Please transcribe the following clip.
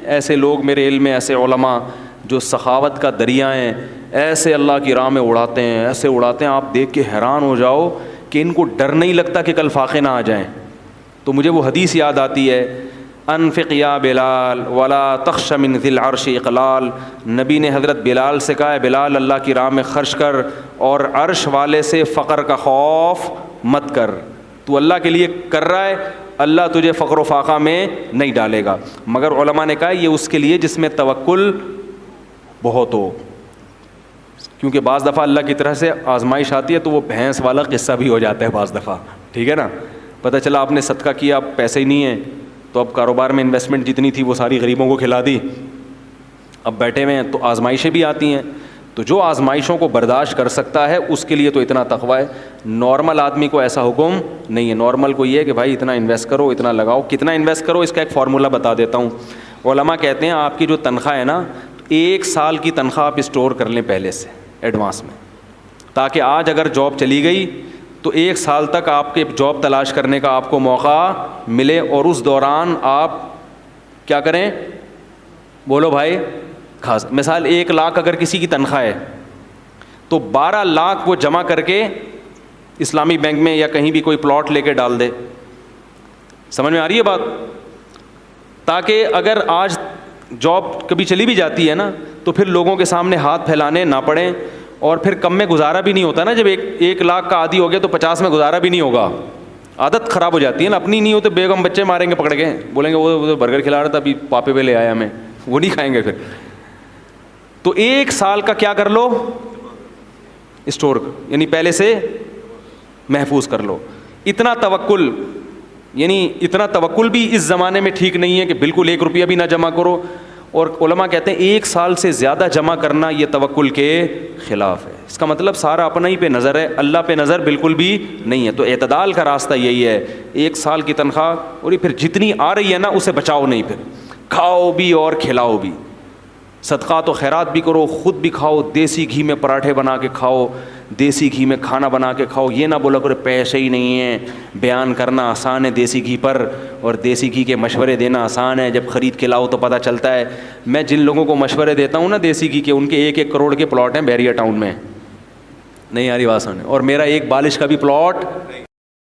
ایسے لوگ میرے علم میں، ایسے علماء جو سخاوت کا دریا ہیں، ایسے اللہ کی راہ میں اڑاتے ہیں، ایسے اڑاتے ہیں، آپ دیکھ کے حیران ہو جاؤ کہ ان کو ڈر نہیں لگتا کہ کل فاقے نہ آ جائیں. تو مجھے وہ حدیث یاد آتی ہے، انفق یا بلال ولا تخش من ذی العرش اقلال. نبی نے حضرت بلال سے کہا ہے بلال اللہ کی راہ میں خرچ کر اور عرش والے سے فقر کا خوف مت کر. تو اللہ کے لیے کر رہا ہے، اللہ تجھے فقر و فاقہ میں نہیں ڈالے گا. مگر علماء نے کہا یہ اس کے لیے جس میں توکل بہت ہو، کیونکہ بعض دفعہ اللہ کی طرح سے آزمائش آتی ہے تو وہ بھینس والا قصہ بھی ہو جاتا ہے بعض دفعہ. ٹھیک ہے نا، پتہ چلا آپ نے صدقہ کیا، اب پیسے ہی نہیں ہیں، تو اب کاروبار میں انویسٹمنٹ جتنی تھی وہ ساری غریبوں کو کھلا دی، اب بیٹھے ہوئے ہیں. تو آزمائشیں بھی آتی ہیں، تو جو آزمائشوں کو برداشت کر سکتا ہے اس کے لیے تو اتنا تقویٰ ہے. نارمل آدمی کو ایسا حکم نہیں ہے. نارمل کو یہ ہے کہ بھائی اتنا انویسٹ کرو، اتنا لگاؤ. کتنا انویسٹ کرو اس کا ایک فارمولہ بتا دیتا ہوں. علماء کہتے ہیں آپ کی جو تنخواہ ہے نا، 1 سال کی تنخواہ آپ اسٹور کر لیں پہلے سے ایڈوانس میں، تاکہ آج اگر جاب چلی گئی تو 1 سال تک آپ کے جاب تلاش کرنے کا آپ کو موقع ملے، اور اس دوران آپ کیا کریں، بولو بھائی. خاص مثال 1 لاکھ اگر کسی کی تنخواہ ہے تو 12 لاکھ وہ جمع کر کے اسلامی بینک میں یا کہیں بھی کوئی پلاٹ لے کے ڈال دے. سمجھ میں آ رہی ہے بات؟ تاکہ اگر آج جاب کبھی چلی بھی جاتی ہے نا تو پھر لوگوں کے سامنے ہاتھ پھیلانے نہ پڑیں، اور پھر کم میں گزارا بھی نہیں ہوتا نا. جب 1 لاکھ کا عادی ہو گیا تو 50 میں گزارا بھی نہیں ہوگا، عادت خراب ہو جاتی ہے نا. اپنی نہیں ہو تو بیگم بچے ماریں گے پکڑ کے، بولیں گے وہ برگر کھلا رہا تھا ابھی پاپے پہ لے آیا ہمیں، وہ نہیں کھائیں گے پھر. تو 1 سال کا کیا کر لو، اسٹور، یعنی پہلے سے محفوظ کر لو. اتنا توکل، یعنی اتنا توکل بھی اس زمانے میں ٹھیک نہیں ہے کہ بالکل 1 روپیہ بھی نہ جمع کرو. اور علماء کہتے ہیں 1 سال سے زیادہ جمع کرنا یہ توکل کے خلاف ہے. اس کا مطلب سارا اپنا ہی پہ نظر ہے، اللہ پہ نظر بالکل بھی نہیں ہے. تو اعتدال کا راستہ یہی ہے، 1 سال کی تنخواہ، اور پھر جتنی آ رہی ہے نا اسے بچاؤ نہیں، پھر کھاؤ بھی اور کھلاؤ بھی. صدقات و خیرات بھی کرو، خود بھی کھاؤ، دیسی گھی میں پراٹھے بنا کے کھاؤ، دیسی گھی میں کھانا بنا کے کھاؤ. یہ نہ بولا کرو پیسے ہی نہیں ہیں. بیان کرنا آسان ہے دیسی گھی پر، اور دیسی گھی کے مشورے دینا آسان ہے، جب خرید کے لاؤ تو پتہ چلتا ہے. میں جن لوگوں کو مشورے دیتا ہوں نا دیسی گھی کے، ان کے 1-1 کروڑ کے پلاٹ ہیں بیریا ٹاؤن میں. نہیں آ رہی بات سمجھ؟ اور میرا ایک بالش کا بھی پلاٹ